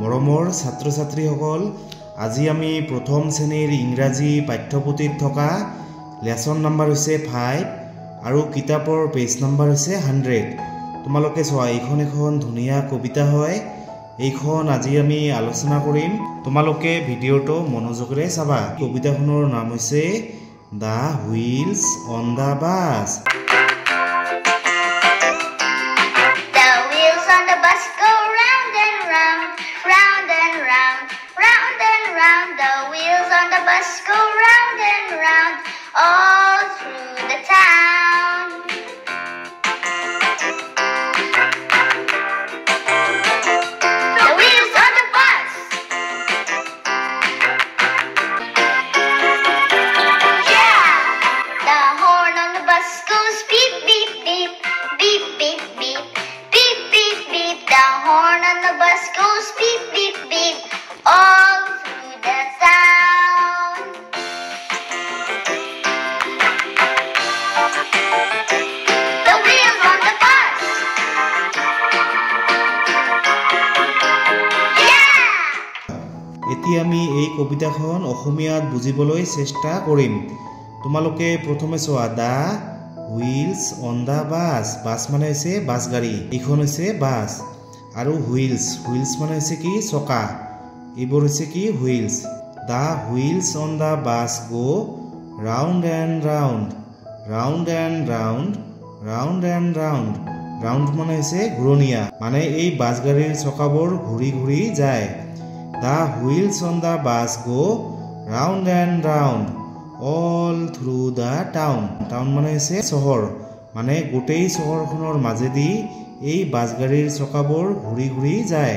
মৰমৰ ছাত্ৰ ছাত্ৰীসকল আজি আমি প্ৰথম শ্ৰেণীৰ ইংৰাজী পাঠ্যপুথিত থকা লেসন নম্বৰ হৈছে 5 আৰু কিতাপৰ পেজ নম্বৰ হৈছে 100 তোমালোকে চোৱা এইখন এখন ধুনীয়া কবিতা হয় এইখন আজি আমি আলোচনা কৰিম তোমালোকে ভিডিওটো মনোযোগৰে চাবা কবিতাখনৰ নাম হৈছে The Wheels on the Bus Bus go round and round all through the town. The wheels on the bus. Yeah, the horn on the bus goes beep beep beep beep beep beep beep beep beep. The horn on the bus goes beep beep beep all through the town. এতিয়া আমি এই কবিতাখন অসমীয়াত বুজিবলৈ চেষ্টা কৰিম তোমালোকে প্ৰথমে চোৱা দা হুইলস অন দা বাস বাস মানে হৈছে বাস গাড়ী এইখন হৈছে বাস আৰু হুইলস হুইলস মানে হৈছে কি চকা এইবোৰ হৈছে কি wheels the wheels on the bus go round and round round and round round and round round মানে হৈছে ঘূৰণীয়া মানে এই বাস গাড়ীৰ চকাবোৰ ঘূৰি ঘূৰি যায় The wheels on the bus go round and round all through the town. Town মানে হৈছে চহৰ মানে গোটেই চহৰখনৰ মাজেদি এই বাস গাড়ীৰ চকাবোৰ ঘূৰি ঘূৰি যায়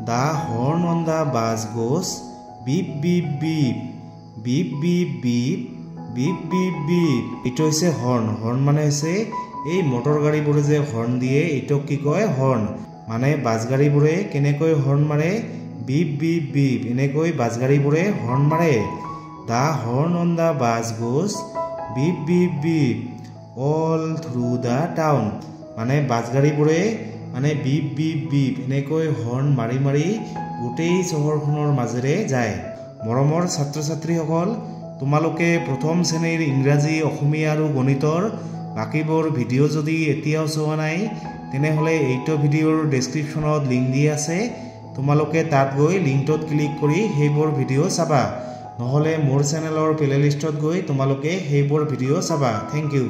The horn on the bus goes beep beep beep beep beep beep beep beep beep. এইটো হৈছে হৰ্ণ হৰ্ণ মানে হৈছে এই মটৰ গাড়ীবোৰে যে হৰ্ণ দিয়ে এইটোক কি কয় হৰ্ণ মানে বাস গাড়ীবোৰে কেনেকৈ হৰ্ণ মাৰে beep beep beep এনেকৈ বাস গাড়ীবোৰে হৰ্ণ মাৰে The horn on the bus goes beep beep beep all through the town মানে বাস গাড়ীবোৰে মানে beep beep beep এনেকৈ হৰ্ণ মাৰি মাৰি গোটেই চহৰখনৰ মাজেৰে যায় মৰমৰ ছাত্ৰ ছাত্ৰীসকল তোমালোকে প্ৰথম শ্ৰেণীৰ ইংৰাজী অসমীয়া আৰু গণিতৰ বাকিবোৰ ভিডিও যদি এতিয়াও চোৱা নাই তেনেহলে এইটো ভিডিওৰ ডেসক্ৰিপচনত লিংক দি আছে তোমালোকে তাত গৈ লিংকটোত ক্লিক কৰি সেইবোৰ ভিডিও চাবা নহলে মোৰ চেনেলৰ প্লেলিষ্টত গৈ তোমালোকে সেইবোৰ ভিডিও চাবা থ্যাংক ইউ